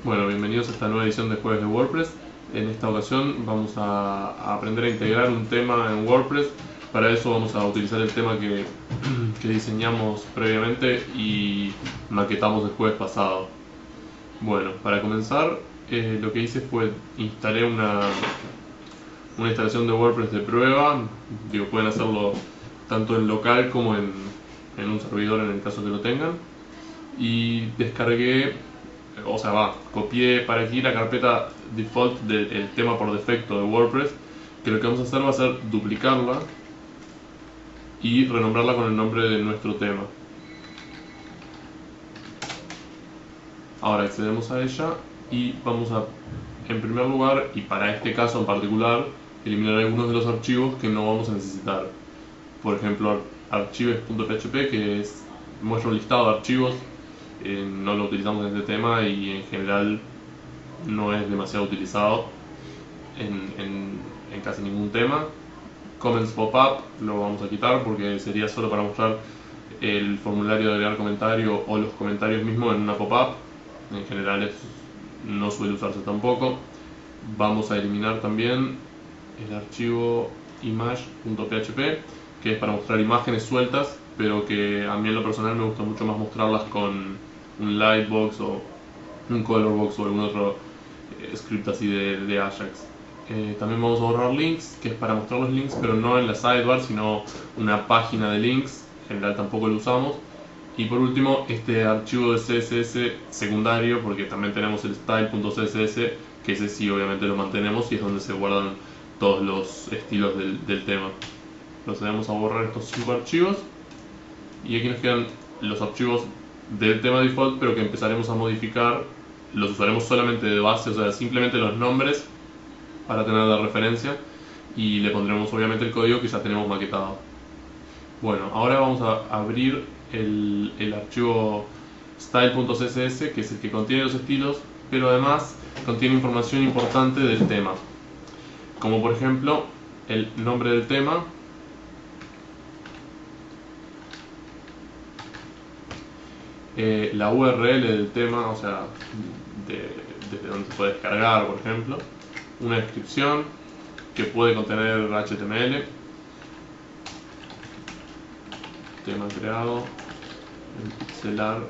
Bueno, bienvenidos a esta nueva edición de Jueves de WordPress. En esta ocasión vamos a aprender a integrar un tema en WordPress. Para eso vamos a utilizar el tema que diseñamos previamente y maquetamos el jueves pasado. Bueno, para comenzar, lo que hice fue instalé una instalación de WordPress de prueba. Digo, pueden hacerlo tanto en local como en un servidor en el caso que lo tengan. Y descargué, copié para aquí la carpeta default del tema por defecto de WordPress, que lo que vamos a hacer va a ser duplicarla y renombrarla con el nombre de nuestro tema. Ahora accedemos a ella y vamos a, en primer lugar, y para este caso en particular, eliminar algunos de los archivos que no vamos a necesitar. Por ejemplo, archives.php, muestra un listado de archivos. No lo utilizamos en este tema y en general no es demasiado utilizado en casi ningún tema. Comments pop-up lo vamos a quitar porque sería solo para mostrar el formulario de agregar comentario o los comentarios mismos en una pop-up. En general no suele usarse tampoco. Vamos a eliminar también el archivo image.php, que es para mostrar imágenes sueltas, pero que a mí en lo personal me gusta mucho más mostrarlas con un lightbox o un colorbox o algún otro script así de Ajax. También vamos a borrar links, que es para mostrar los links, pero no en la sidebar, sino una página de links. En general tampoco lo usamos. Y por último, este archivo de CSS secundario, porque también tenemos el style.css, que ese sí obviamente lo mantenemos y es donde se guardan todos los estilos del tema. Procedemos a borrar estos 5 archivos y aquí nos quedan los archivos del tema default, pero que empezaremos a modificar. Los usaremos solamente de base, o sea, simplemente los nombres para tener la referencia, y le pondremos obviamente el código que ya tenemos maquetado. Bueno, ahora vamos a abrir el archivo style.css, que es el que contiene los estilos, pero además contiene información importante del tema, como por ejemplo el nombre del tema, la URL del tema, o sea, desde donde se puede descargar, por ejemplo, una descripción que puede contener HTML, tema creado, el pixelar,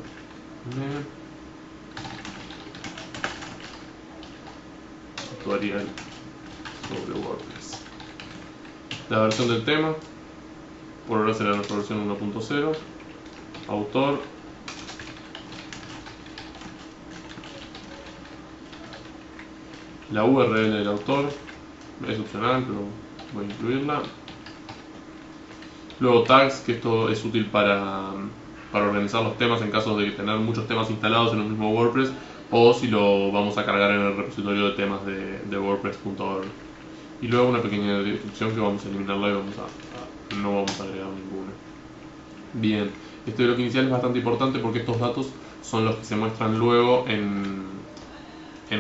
tutorial sobre WordPress, la versión del tema, por ahora será nuestra versión 1.0, autor, la URL del autor, es opcional, pero voy a incluirla. Luego tags, que esto es útil para organizar los temas en caso de tener muchos temas instalados en un mismo WordPress, o si lo vamos a cargar en el repositorio de temas de WordPress.org. Y luego una pequeña descripción que vamos a eliminarla y no vamos a agregar ninguna. Bien, este bloque inicial es bastante importante porque estos datos son los que se muestran luego en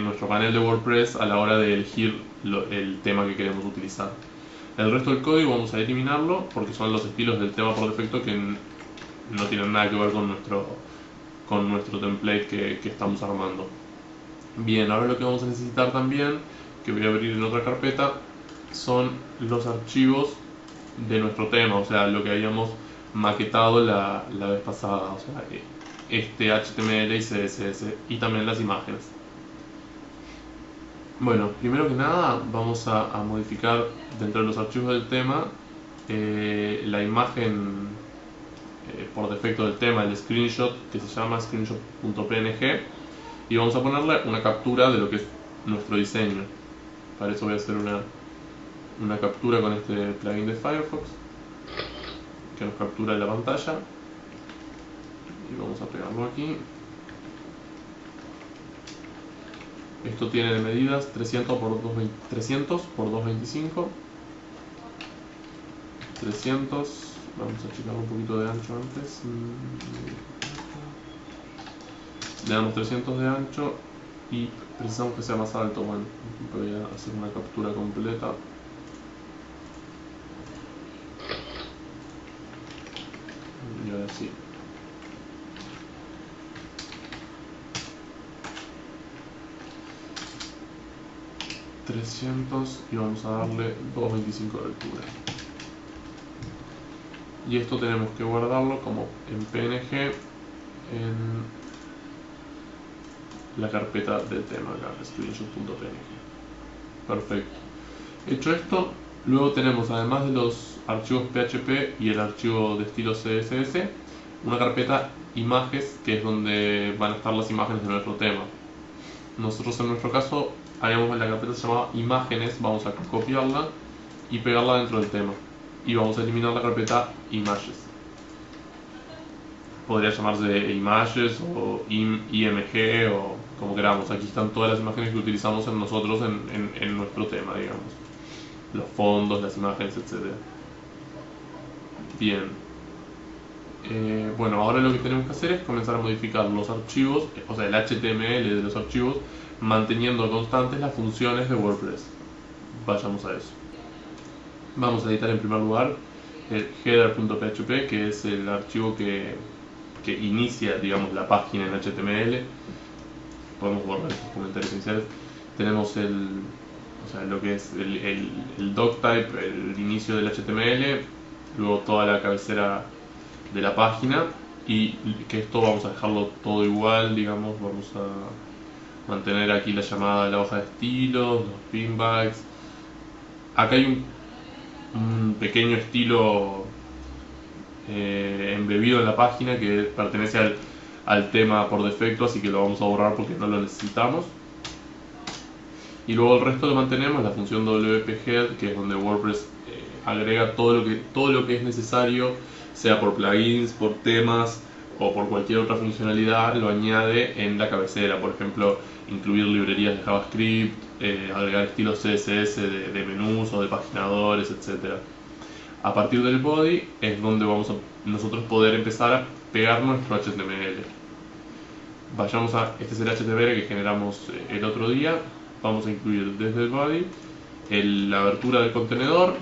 nuestro panel de WordPress a la hora de elegir el tema que queremos utilizar. El resto del código vamos a eliminarlo porque son los estilos del tema por defecto que no tienen nada que ver con nuestro template que estamos armando. Bien, ahora lo que vamos a necesitar también, que voy a abrir en otra carpeta, son los archivos de nuestro tema, o sea, lo que habíamos maquetado la vez pasada, o sea, este HTML y CSS y también las imágenes. Bueno, primero que nada vamos a modificar dentro de los archivos del tema la imagen por defecto del tema, el screenshot, que se llama screenshot.png, y vamos a ponerle una captura de lo que es nuestro diseño. Para eso voy a hacer una captura con este plugin de Firefox que nos captura la pantalla y vamos a pegarlo aquí. Esto tiene de medidas 300 por 225, 300, vamos a checar un poquito de ancho antes, le damos 300 de ancho y precisamos que sea más alto. Bueno, voy a hacer una captura completa. Y ahora sí. 300 y vamos a darle 225 de altura. Y esto tenemos que guardarlo como en PNG en la carpeta del tema, acá, screenshot.png. Perfecto. Hecho esto, luego tenemos, además de los archivos PHP y el archivo de estilo CSS, una carpeta imágenes, que es donde van a estar las imágenes de nuestro tema. Nosotros en nuestro caso haremos la carpeta llamada imágenes, vamos a copiarla y pegarla dentro del tema. Y vamos a eliminar la carpeta images. Podría llamarse images o img o como queramos. Aquí están todas las imágenes que utilizamos nosotros en nuestro tema, digamos. Los fondos, las imágenes, etc. Bien. Bueno, ahora lo que tenemos que hacer es comenzar a modificar los archivos, o sea, el HTML de los archivos, manteniendo constantes las funciones de WordPress. Vayamos a eso. Vamos a editar en primer lugar el header.php, que es el archivo que inicia, digamos, la página en HTML. Podemos borrar estos comentarios iniciales. Tenemos lo que es el doctype, el inicio del HTML, luego toda la cabecera de la página, y que esto vamos a dejarlo todo igual, digamos. Vamos a mantener aquí la llamada de la hoja de estilos, los pinbacks. Acá hay un pequeño estilo embebido en la página que pertenece al tema por defecto, así que lo vamos a borrar porque no lo necesitamos. Y luego el resto lo mantenemos, la función wp-head, que es donde WordPress agrega todo lo que es necesario, sea por plugins, por temas o por cualquier otra funcionalidad, lo añade en la cabecera. Por ejemplo, incluir librerías de JavaScript, agregar estilos CSS de menús o de paginadores, etc. A partir del body es donde vamos a nosotros poder empezar a pegar nuestro HTML. Vayamos a, este es el HTML que generamos el otro día. Vamos a incluir desde el body la abertura del contenedor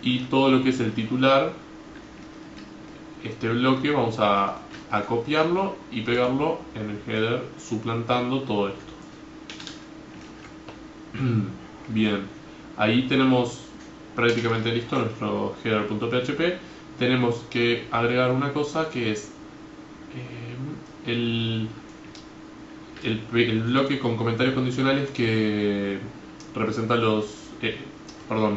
y todo lo que es el titular. Este bloque vamos a copiarlo y pegarlo en el header, suplantando todo esto. Bien, ahí tenemos prácticamente listo nuestro header.php. Tenemos que agregar una cosa que es el bloque con comentarios condicionales que representa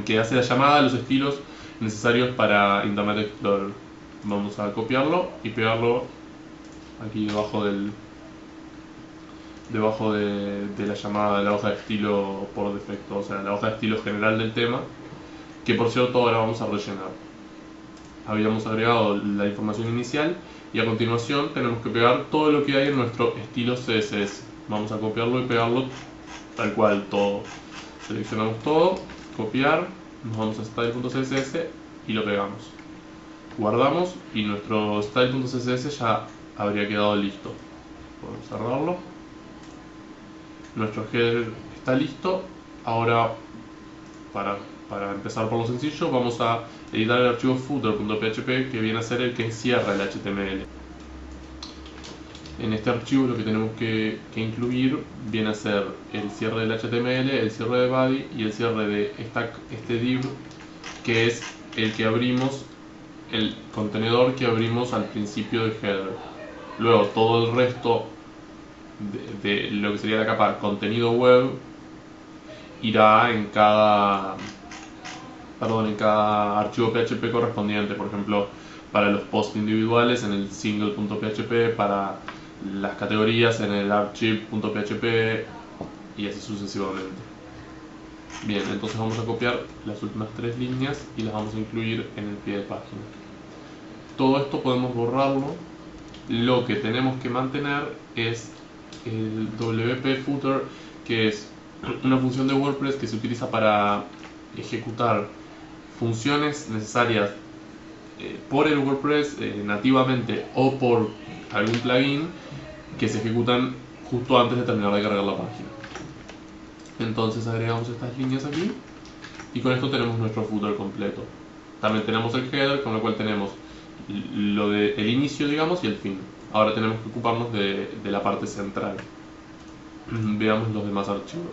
que hace la llamada a los estilos necesarios para Internet Explorer. Vamos a copiarlo y pegarlo aquí debajo de la llamada de la hoja de estilo por defecto, o sea, la hoja de estilo general del tema, que por cierto ahora vamos a rellenar. Habíamos agregado la información inicial y a continuación tenemos que pegar todo lo que hay en nuestro estilo CSS. Vamos a copiarlo y pegarlo tal cual, todo. Seleccionamos todo, copiar, nos vamos a style.css y lo pegamos. Guardamos y nuestro style.css ya habría quedado listo. Podemos cerrarlo. Nuestro header está listo. Ahora, para empezar por lo sencillo, vamos a editar el archivo footer.php, que viene a ser el que cierra el HTML. En este archivo lo que tenemos que incluir viene a ser el cierre del HTML, el cierre de body y el cierre de este div, que es el que abrimos, el contenedor que abrimos al principio del header. Luego todo el resto de lo que sería la capa contenido web irá en cada archivo PHP correspondiente. Por ejemplo, para los posts individuales en el single.php, para las categorías en el archive.php y así sucesivamente. Bien, entonces vamos a copiar las últimas 3 líneas y las vamos a incluir en el pie de página. Todo esto podemos borrarlo. Lo que tenemos que mantener es el WP Footer, que es una función de WordPress que se utiliza para ejecutar funciones necesarias por el WordPress nativamente o por algún plugin que se ejecutan justo antes de terminar de cargar la página. Entonces agregamos estas líneas aquí y con esto tenemos nuestro footer completo. También tenemos el header, con lo cual tenemos el inicio, digamos, y el fin. Ahora tenemos que ocuparnos de la parte central. Veamos los demás archivos.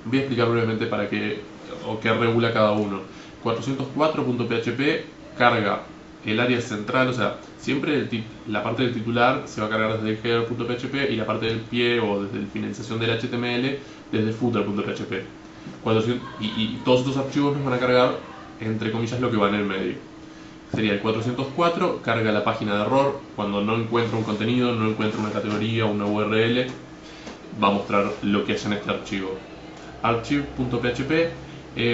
Voy a explicar brevemente para qué o qué regula cada uno. 404.php carga el área central, o sea, siempre la parte del titular se va a cargar desde el header.php y la parte del pie o desde la finalización del HTML desde footer.php. Y todos estos archivos nos van a cargar, entre comillas, lo que va en el medio. Sería el 404, carga la página de error, cuando no encuentra un contenido, no encuentra una categoría o una URL, va a mostrar lo que hay en este archivo. Archive.php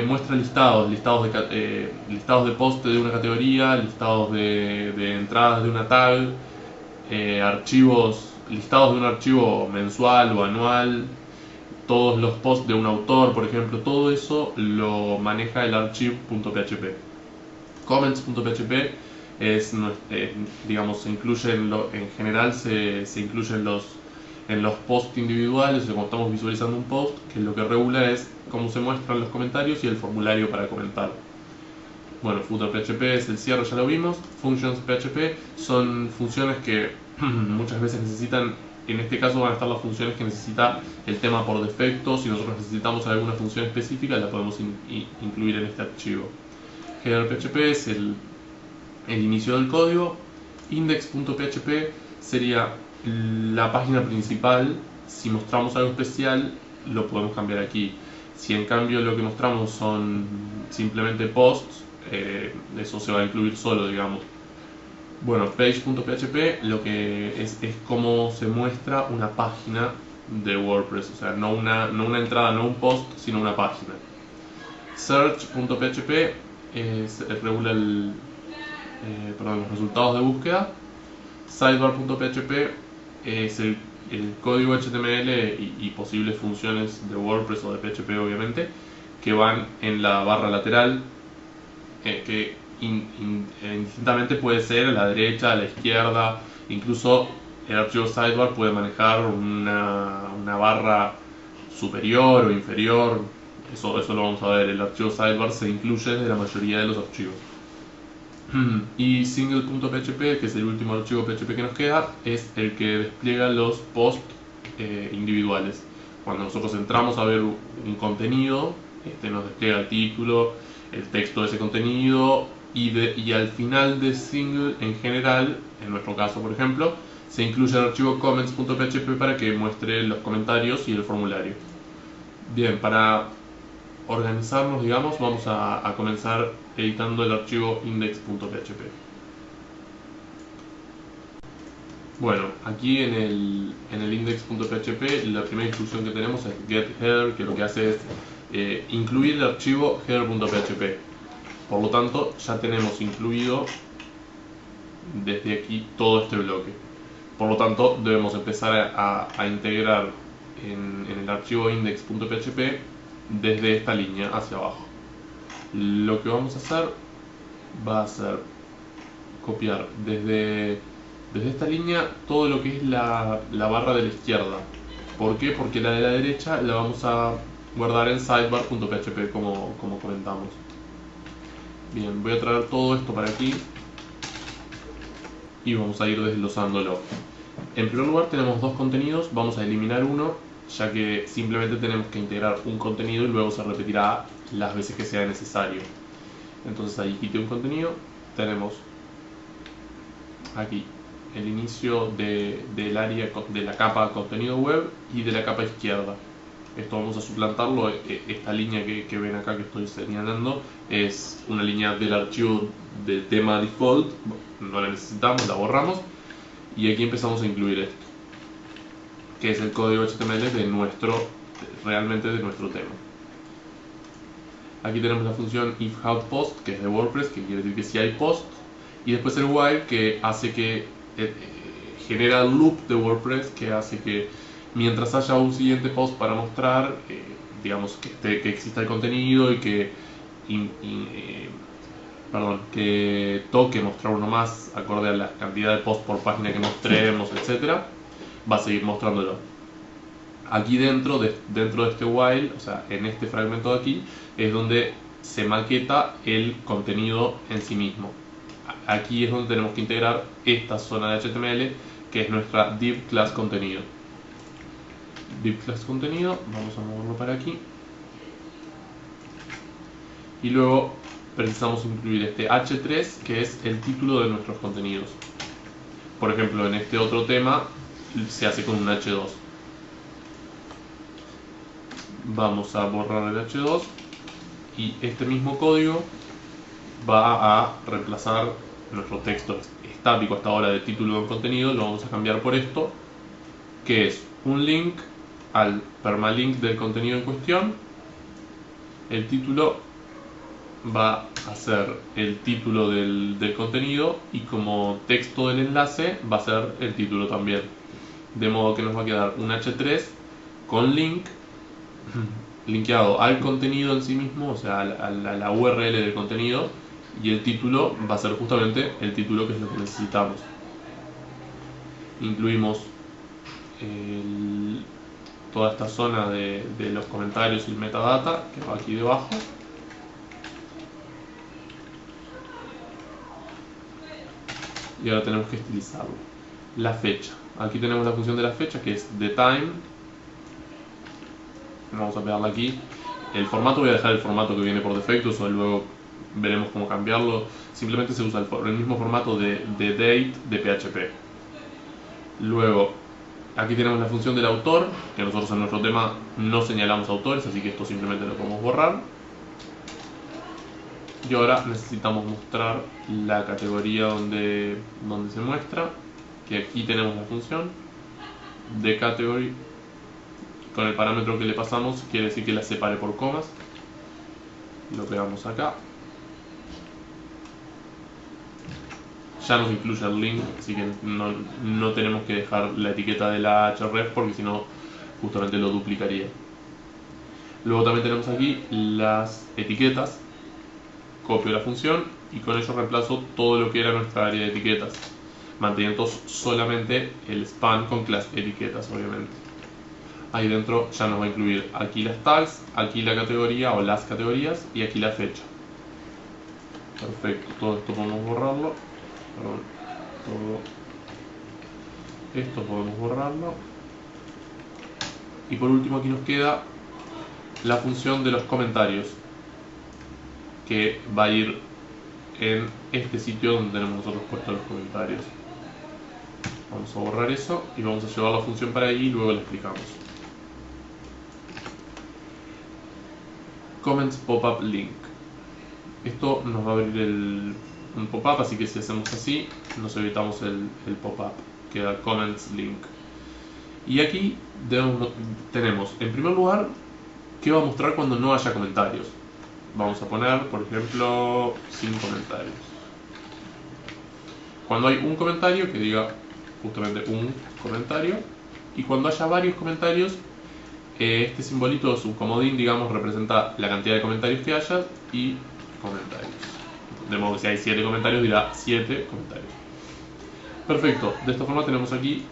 muestra listados de post de una categoría, listados de entradas de una tag, listados de un archivo mensual o anual, todos los posts de un autor, por ejemplo, todo eso lo maneja el archive.php. Comments.php es, digamos, se incluye en general se incluye en los posts individuales, o sea, cuando estamos visualizando un post, que lo que regula es cómo se muestran los comentarios y el formulario para comentar. Bueno, footer.php es el cierre, ya lo vimos. Functions.php son funciones que muchas veces necesitan, en este caso van a estar las funciones que necesita el tema por defecto. Si nosotros necesitamos alguna función específica, la podemos incluir en este archivo. Header.php es el inicio del código. Index.php sería la página principal. Si mostramos algo especial, lo podemos cambiar aquí. Si en cambio lo que mostramos son simplemente posts, eso se va a incluir solo, digamos. Bueno, page.php lo que es como se muestra una página de WordPress, o sea, no una entrada, no un post, sino una página. Search.php regula los resultados de búsqueda. Sidebar.php es el código HTML y posibles funciones de WordPress o de PHP, obviamente, que van en la barra lateral, que indistintamente puede ser a la derecha, a la izquierda. Incluso el archivo sidebar puede manejar una barra superior o inferior. Eso lo vamos a ver. El archivo sidebar se incluye desde la mayoría de los archivos. Y single.php, que es el último archivo PHP que nos queda, es el que despliega los posts individuales. Cuando nosotros entramos a ver un contenido, nos despliega el título, el texto de ese contenido, y al final de single, en general, en nuestro caso por ejemplo, se incluye el archivo comments.php para que muestre los comentarios y el formulario. Bien, para organizarnos, digamos, vamos a comenzar editando el archivo index.php. Bueno, aquí en el index.php la primera instrucción que tenemos es getHeader, que lo que hace es incluir el archivo header.php. Por lo tanto, ya tenemos incluido desde aquí todo este bloque. Por lo tanto, debemos empezar a integrar en el archivo index.php desde esta línea hacia abajo. Lo que vamos a hacer va a ser copiar desde esta línea todo lo que es la barra de la izquierda. ¿Por qué? Porque la de la derecha la vamos a guardar en sidebar.php como comentamos. Bien, voy a traer todo esto para aquí y vamos a ir desglosándolo. En primer lugar tenemos dos contenidos, vamos a eliminar uno, ya que simplemente tenemos que integrar un contenido y luego se repetirá las veces que sea necesario. Entonces ahí quité un contenido, tenemos aquí el inicio del área de la capa contenido web y de la capa izquierda. Esto vamos a suplantarlo. Esta línea que ven acá que estoy señalando es una línea del archivo de tema default, no la necesitamos, la borramos, y aquí empezamos a incluir esto, que es el código HTML realmente de nuestro tema. Aquí tenemos la función ifHoutPost, que es de WordPress, que quiere decir que si hay post, y después el while, que hace que genera el loop de WordPress, que hace que mientras haya un siguiente post para mostrar, digamos que exista el contenido y que toque mostrar uno más acorde a la cantidad de posts por página que mostremos, etcétera, va a seguir mostrándolo. Aquí dentro de este while, o sea, en este fragmento de aquí, es donde se maqueta el contenido en sí mismo. Aquí es donde tenemos que integrar esta zona de HTML, que es nuestra div class contenido. Div class contenido, vamos a moverlo para aquí. Y luego precisamos incluir este h3, que es el título de nuestros contenidos. Por ejemplo, en este otro tema se hace con un h2. Vamos a borrar el h2 y este mismo código va a reemplazar nuestro texto estático hasta ahora de título de un contenido. Lo vamos a cambiar por esto, que es un link al permalink del contenido en cuestión. El título va a ser el título del contenido y como texto del enlace va a ser el título también. De modo que nos va a quedar un h3 con link linkeado al contenido en sí mismo, o sea, a la URL del contenido, y el título va a ser justamente el título, que es lo que necesitamos. Incluimos toda esta zona de los comentarios y el metadata que va aquí debajo. Y ahora tenemos que estilizarlo. La fecha. Aquí tenemos la función de la fecha, que es TheTime. Vamos a pegarla aquí. El formato, voy a dejar el formato que viene por defecto, o luego veremos cómo cambiarlo. Simplemente se usa el mismo formato de date de PHP. Luego, aquí tenemos la función del autor, que nosotros en nuestro tema no señalamos autores, así que esto simplemente lo podemos borrar. Y ahora necesitamos mostrar la categoría donde se muestra, que aquí tenemos la función de category. Con el parámetro que le pasamos quiere decir que la separe por comas. Lo pegamos acá. Ya nos incluye el link, así que no tenemos que dejar la etiqueta de la href, porque si no justamente lo duplicaría. Luego también tenemos aquí las etiquetas. Copio la función y con ello reemplazo todo lo que era nuestra área de etiquetas, manteniendo solamente el span con class etiquetas, obviamente. Ahí dentro ya nos va a incluir aquí las tags, aquí la categoría o las categorías y aquí la fecha. Perfecto, todo esto podemos borrarlo. Perdón, todo esto podemos borrarlo. Y por último aquí nos queda la función de los comentarios, que va a ir en este sitio donde tenemos nosotros puestos los comentarios. Vamos a borrar eso y vamos a llevar la función para ahí y luego la explicamos. Comments Pop-up Link. Esto nos va a abrir un pop-up, así que si hacemos así, nos evitamos el pop-up. Queda Comments Link. Y aquí tenemos, en primer lugar, qué va a mostrar cuando no haya comentarios. Vamos a poner, por ejemplo, sin comentarios. Cuando hay un comentario, que diga justamente un comentario. Y cuando haya varios comentarios, este simbolito, su comodín, digamos, representa la cantidad de comentarios que haya y comentarios. De modo que si hay 7 comentarios, dirá 7 comentarios. Perfecto. De esta forma tenemos aquí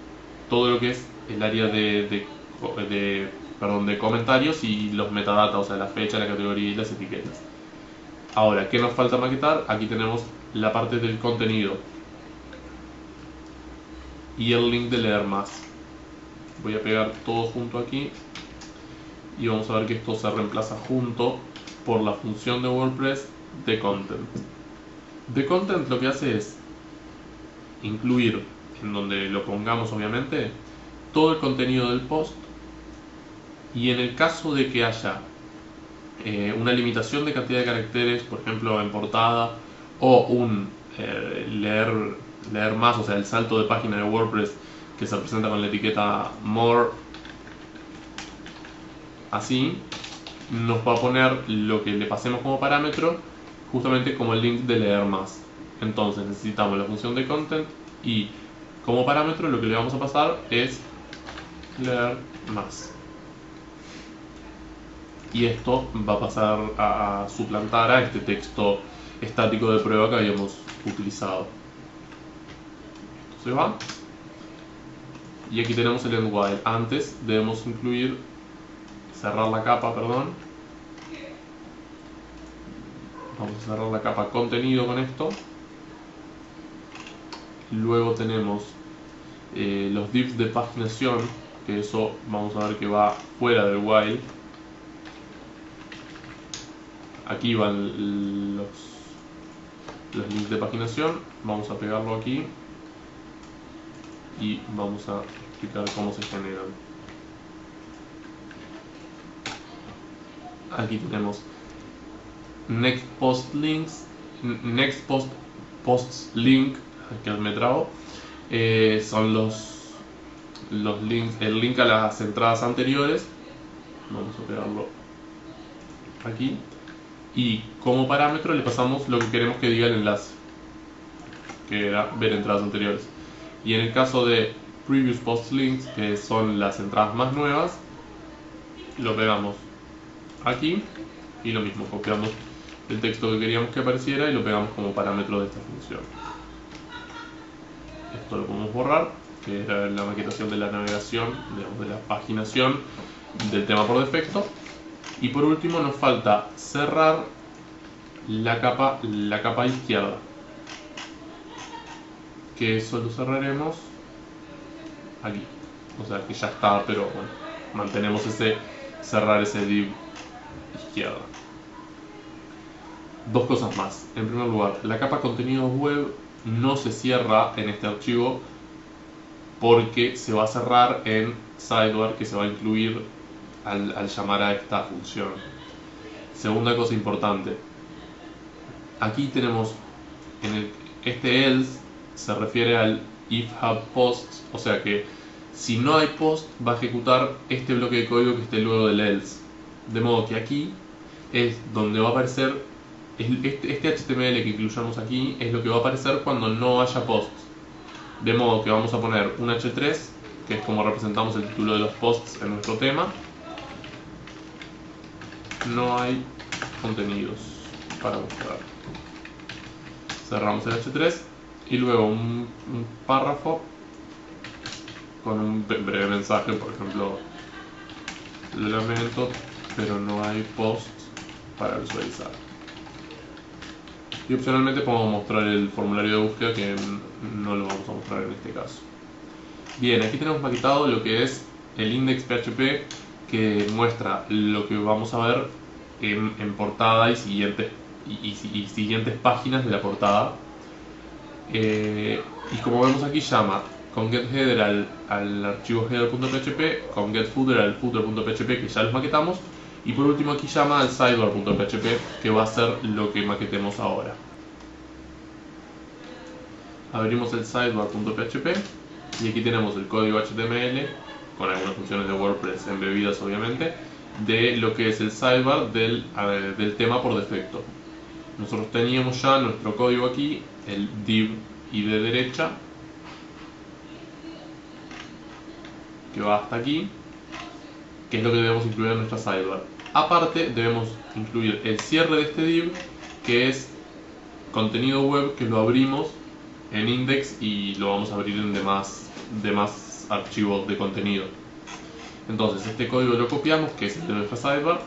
todo lo que es el área de comentarios y los metadata, o sea, la fecha, la categoría y las etiquetas. Ahora, ¿qué nos falta maquetar? Aquí tenemos la parte del contenido y el link de leer más. Voy a pegar todo junto aquí y vamos a ver que esto se reemplaza junto por la función de WordPress de content. De content lo que hace es incluir, en donde lo pongamos obviamente, todo el contenido del post, y en el caso de que haya una limitación de cantidad de caracteres, por ejemplo en portada, o un leer más, o sea, el salto de página de WordPress que se presenta con la etiqueta more, así, nos va a poner lo que le pasemos como parámetro, justamente como el link de leer más. Entonces necesitamos la función de content y como parámetro lo que le vamos a pasar es leer más. Y esto va a pasar a suplantar a este texto estático de prueba que habíamos utilizado. Esto se va. Y aquí tenemos el end while. Antes debemos cerrar la capa, perdón. Vamos a cerrar la capa contenido con esto. Luego tenemos los divs de paginación, que eso vamos a ver que va fuera del while. Aquí van los links de paginación. Vamos a pegarlo aquí y vamos a explicar cómo se generan. Aquí tenemos next post links, next posts link, que me trabo, son los links, el link a las entradas anteriores. Vamos a pegarlo aquí y como parámetro le pasamos lo que queremos que diga el enlace, que era ver entradas anteriores. Y en el caso de previous post links, que son las entradas más nuevas, lo pegamos aquí y lo mismo, copiamos el texto que queríamos que apareciera y lo pegamos como parámetro de esta función. Esto lo podemos borrar, que era la maquetación de la navegación, digamos, de la paginación del tema por defecto. Y por último nos falta cerrar la capa izquierda, que eso lo cerraremos aquí. O sea que ya está, pero bueno, mantenemos cerrar ese div izquierda. Dos cosas más. En primer lugar, la capa contenidos web no se cierra en este archivo porque se va a cerrar en sidebar, que se va a incluir al llamar a esta función. Segunda cosa importante, aquí tenemos este else se refiere al if have posts, o sea que si no hay post va a ejecutar este bloque de código que esté luego del else, de modo que aquí es donde va a aparecer este HTML que incluyamos aquí, es lo que va a aparecer cuando no haya posts, de modo que vamos a poner un h3, que es como representamos el título de los posts en nuestro tema. No hay contenidos para mostrar. Cerramos el h3 y luego un párrafo con un breve mensaje, por ejemplo, lo lamento, pero no hay posts para visualizar. Y opcionalmente podemos mostrar el formulario de búsqueda, que no lo vamos a mostrar en este caso. Bien, aquí tenemos maquetado lo que es el index.php, que muestra lo que vamos a ver en portada y siguientes páginas de la portada. Y como vemos aquí, llama con getHeader al archivo header.php, con getFooter al footer.php, que ya los maquetamos, y por último aquí llama al sidebar.php, que va a ser lo que maquetemos ahora. Abrimos el sidebar.php y aquí tenemos el código HTML con algunas funciones de WordPress embebidas, obviamente, de lo que es el sidebar del tema por defecto. Nosotros teníamos ya nuestro código aquí, el div y de derecha, que va hasta aquí, que es lo que debemos incluir en nuestra sidebar. Aparte, debemos incluir el cierre de este div, que es contenido web, que lo abrimos en index y lo vamos a abrir en demás archivos de contenido. Entonces este código lo copiamos, que es el de nuestra sidebar,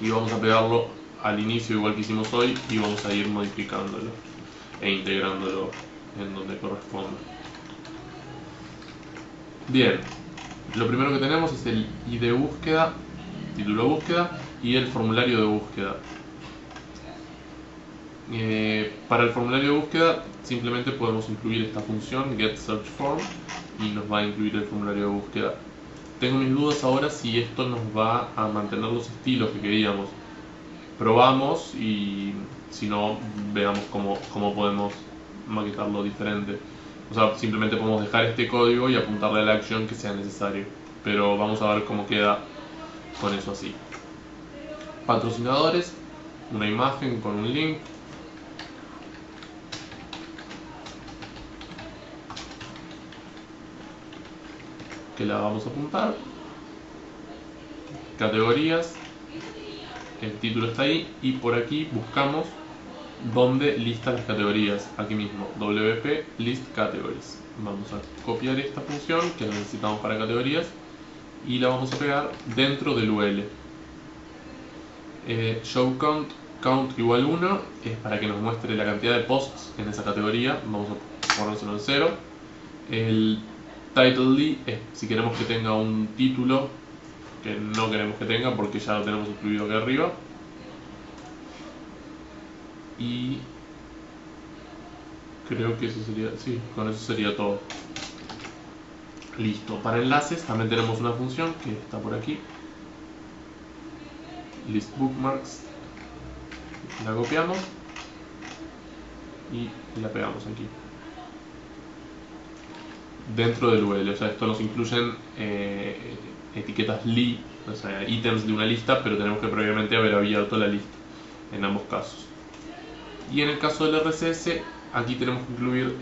y vamos a pegarlo al inicio igual que hicimos hoy, y vamos a ir modificándolo e integrándolo en donde corresponda. Bien, lo primero que tenemos es el ID de búsqueda, título de búsqueda, y el formulario de búsqueda. Para el formulario de búsqueda simplemente podemos incluir esta función getSearchForm y nos va a incluir el formulario de búsqueda. Tengo mis dudas ahora si esto nos va a mantener los estilos que queríamos. Probamos y si no, veamos cómo podemos maquetarlo diferente. O sea, simplemente podemos dejar este código y apuntarle a la acción que sea necesario. Pero vamos a ver cómo queda con eso así. Patrocinadores, una imagen con un link. Que la vamos a apuntar. Categorías, el título está ahí, y por aquí buscamos donde lista las categorías, aquí mismo, wp list categories. Vamos a copiar esta función que necesitamos para categorías y la vamos a pegar dentro del UL. Show count igual 1 es para que nos muestre la cantidad de posts en esa categoría, vamos a ponérselo en 0. El title es si queremos que tenga un título, que no queremos que tenga porque ya lo tenemos incluido aquí arriba. Y creo que eso sería, sí, con eso sería todo. Listo. Para enlaces también tenemos una función que está por aquí, list bookmarks. La copiamos y la pegamos aquí dentro del URL. O sea, esto nos incluyen etiquetas li, o sea, ítems de una lista, pero tenemos que previamente haber abierto la lista en ambos casos. Y en el caso del RCS, aquí tenemos que incluir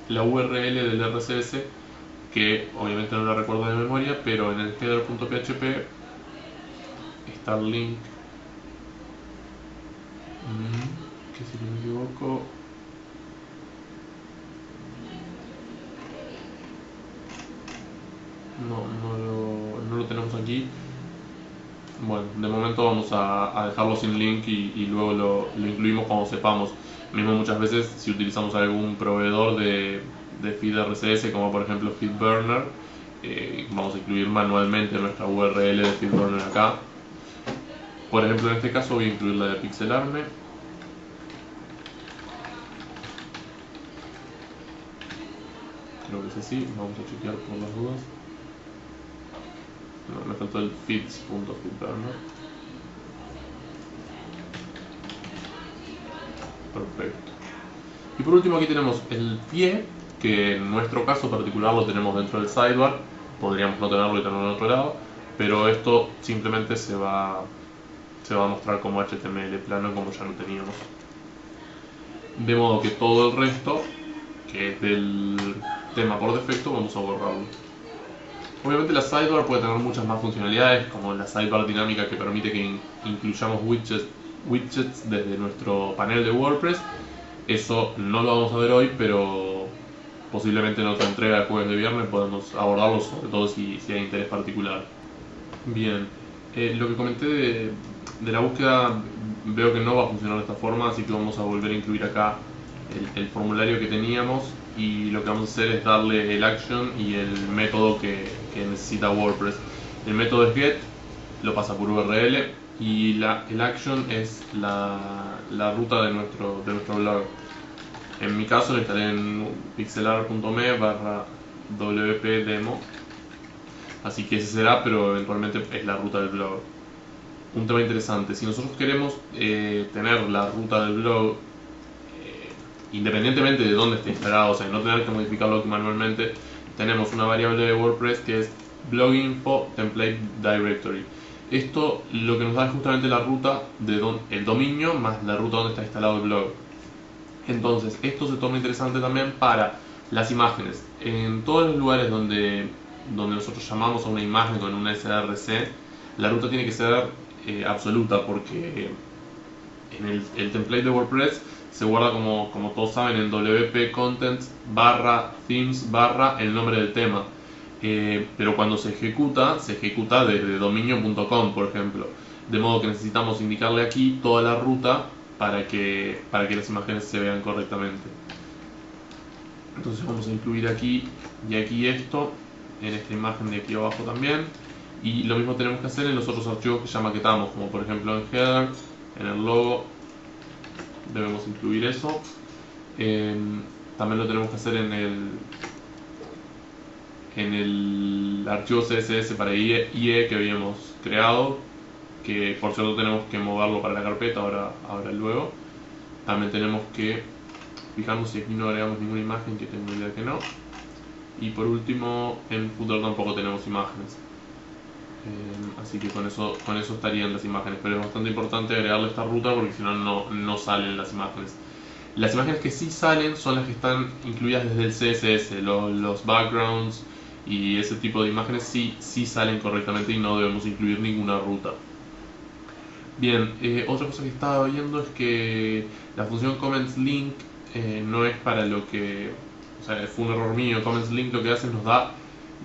la URL del RCS, que obviamente no la recuerdo de memoria, pero en el header.php está el link, que si no me equivoco, no lo tenemos aquí. Bueno, de momento vamos a dejarlo sin link y luego lo incluimos cuando sepamos. Mismo muchas veces si utilizamos algún proveedor de feed RCS, como por ejemplo FeedBurner, vamos a incluir manualmente nuestra URL de FeedBurner acá. Por ejemplo, en este caso voy a incluir la de Pixelarme. Creo que es así, vamos a chequear por las dudas. No, me faltó el feeds.feedburner. Perfecto. Y por último aquí tenemos el pie, que en nuestro caso particular lo tenemos dentro del sidebar. Podríamos no tenerlo y tenerlo en otro lado, pero esto simplemente se va a mostrar como HTML plano, como ya lo teníamos. De modo que todo el resto, que es del tema por defecto, vamos a borrarlo. Obviamente la sidebar puede tener muchas más funcionalidades, como la sidebar dinámica, que permite que incluyamos widgets desde nuestro panel de WordPress. Eso no lo vamos a ver hoy, pero posiblemente en otra entrega de jueves de viernes podemos abordarlo, sobre todo si hay interés particular. Bien, lo que comenté de la búsqueda veo que no va a funcionar de esta forma, así que vamos a volver a incluir acá el formulario que teníamos, y lo que vamos a hacer es darle el action y el método que necesita WordPress. El método es get, lo pasa por URL, y el action es la ruta de nuestro blog. En mi caso lo instalé en pixelar.me/wp-demo, así que ese será, pero eventualmente es la ruta del blog. Un tema interesante, si nosotros queremos tener la ruta del blog independientemente de dónde esté instalado, o sea, no tener que modificarlo manualmente, tenemos una variable de WordPress que es bloginfo template directory. Esto lo que nos da es justamente la ruta el dominio más la ruta donde está instalado el blog. Entonces, esto se torna interesante también para las imágenes. En todos los lugares donde nosotros llamamos a una imagen con una src, la ruta tiene que ser absoluta, porque en el template de WordPress se guarda, como todos saben, en wp contents /themes/ el nombre del tema. Pero cuando se ejecuta desde dominio.com, por ejemplo. De modo que necesitamos indicarle aquí toda la ruta para que las imágenes se vean correctamente. Entonces vamos a incluir aquí y aquí esto, en esta imagen de aquí abajo también. Y lo mismo tenemos que hacer en los otros archivos que ya maquetamos, como por ejemplo en header, en el logo, debemos incluir eso. También lo tenemos que hacer en el archivo CSS para IE que habíamos creado, que por cierto tenemos que moverlo para la carpeta ahora luego. También tenemos que fijarnos si aquí no agregamos ninguna imagen, que tengo idea que no. Y por último, en footer tampoco tenemos imágenes. Así que con eso estarían las imágenes, pero es bastante importante agregarle esta ruta porque si no, no salen las imágenes. Las imágenes que sí salen son las que están incluidas desde el CSS, los backgrounds y ese tipo de imágenes sí salen correctamente y no debemos incluir ninguna ruta. Bien, otra cosa que estaba viendo es que la función comments link no es para lo que, o sea, fue un error mío. Comments link lo que hace es nos da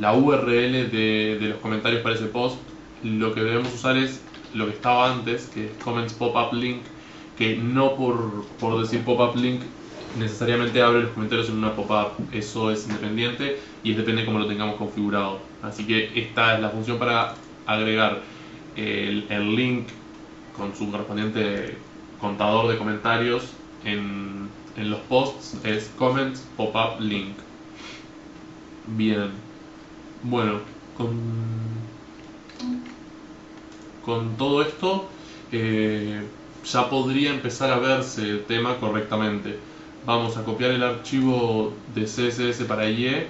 la URL de los comentarios para ese post. Lo que debemos usar es lo que estaba antes, que es comments pop-up link, que no por decir pop-up link necesariamente abre los comentarios en una pop-up. Eso es independiente y depende de cómo lo tengamos configurado. Así que esta es la función para agregar el link con su correspondiente contador de comentarios en los posts es comments pop-up link. Bien, bueno, con todo esto ya podría empezar a verse el tema correctamente. Vamos a copiar el archivo de CSS para IE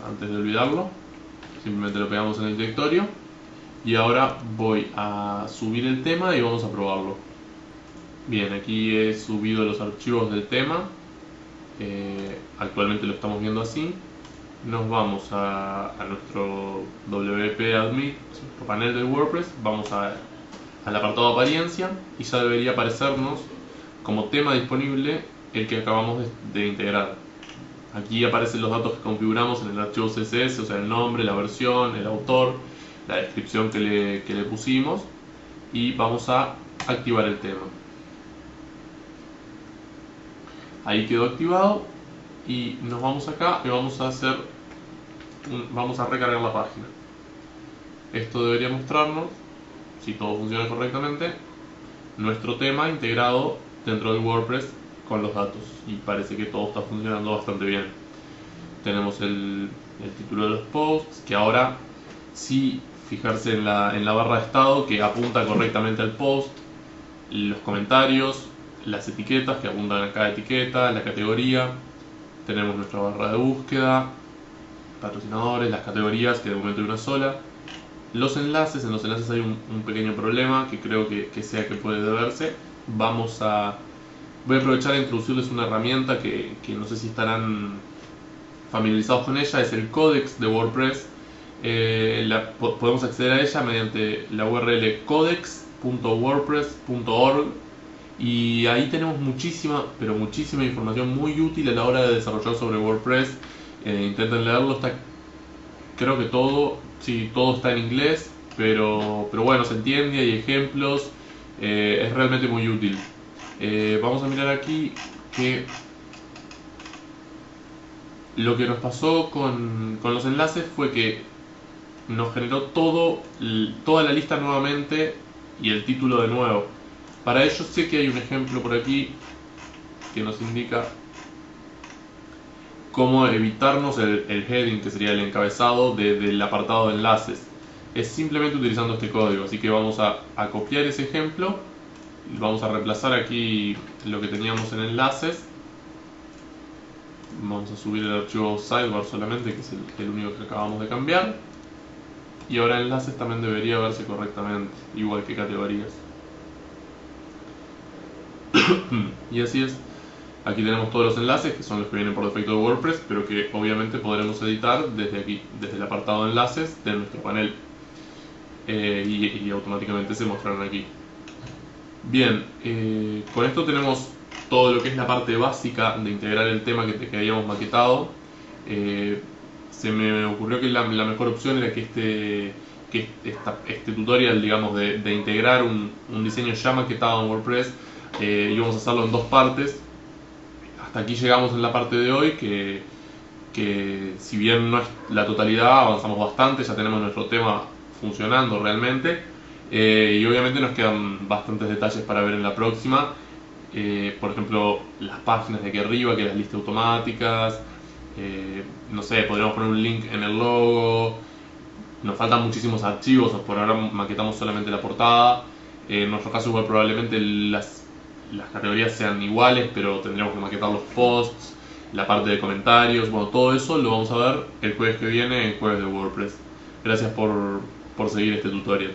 antes de olvidarlo. Simplemente lo pegamos en el directorio. Y ahora voy a subir el tema y vamos a probarlo. Bien, aquí he subido los archivos del tema. Actualmente lo estamos viendo así. Nos vamos a nuestro WP Admin, nuestro panel de WordPress. Vamos al apartado de apariencia y ya debería aparecernos como tema disponible el que acabamos de integrar. Aquí aparecen los datos que configuramos en el archivo CSS, o sea, el nombre, la versión, el autor, la descripción que le pusimos, y vamos a activar el tema. Ahí quedó activado y nos vamos acá y vamos a recargar la página. Esto debería mostrarnos, si todo funciona correctamente, nuestro tema integrado dentro del WordPress con los datos, y parece que todo está funcionando bastante bien. Tenemos el título de los posts, que ahora sí, fijarse en la barra de estado que apunta correctamente al post, los comentarios, las etiquetas que apuntan a cada etiqueta, la categoría. Tenemos nuestra barra de búsqueda, patrocinadores, las categorías, que de momento hay una sola. Los enlaces, en los enlaces hay un pequeño problema que creo que sea que puede deberse. Voy a aprovechar a introducirles una herramienta que no sé si estarán familiarizados con ella, es el Codex de WordPress. Podemos acceder a ella mediante la URL codex.wordpress.org, y ahí tenemos muchísima, pero muchísima información muy útil a la hora de desarrollar sobre WordPress. Intenten leerlo, creo que todo está en inglés, pero bueno, se entiende, hay ejemplos, es realmente muy útil. Vamos a mirar aquí que lo que nos pasó con los enlaces fue que nos generó toda la lista nuevamente y el título de nuevo. Para ello sé que hay un ejemplo por aquí que nos indica cómo evitarnos el heading, que sería el encabezado del apartado de enlaces. Es simplemente utilizando este código, así que vamos a copiar ese ejemplo. Vamos a reemplazar aquí lo que teníamos en enlaces. Vamos a subir el archivo sidebar solamente, que es el único que acabamos de cambiar. Y ahora enlaces también debería verse correctamente, igual que categorías. Y así es. Aquí tenemos todos los enlaces, que son los que vienen por defecto de WordPress, pero que obviamente podremos editar desde aquí, desde el apartado de enlaces de nuestro panel. Y automáticamente se mostrarán aquí. Bien, con esto tenemos todo lo que es la parte básica de integrar el tema que habíamos maquetado. Se me ocurrió que la mejor opción era que este tutorial, digamos, de integrar un diseño ya maquetado en WordPress, íbamos a hacerlo en dos partes. Hasta aquí llegamos en la parte de hoy, que si bien no es la totalidad, avanzamos bastante, ya tenemos nuestro tema funcionando realmente. Y obviamente nos quedan bastantes detalles para ver en la próxima. Por ejemplo, las páginas de aquí arriba, que las listas automáticas. No sé, podríamos poner un link en el logo. Nos faltan muchísimos archivos, por ahora maquetamos solamente la portada. En nuestro caso igual probablemente las categorías sean iguales, pero tendríamos que maquetar los posts, la parte de comentarios. Bueno, todo eso lo vamos a ver el jueves que viene en Jueves de WordPress. Gracias por seguir este tutorial.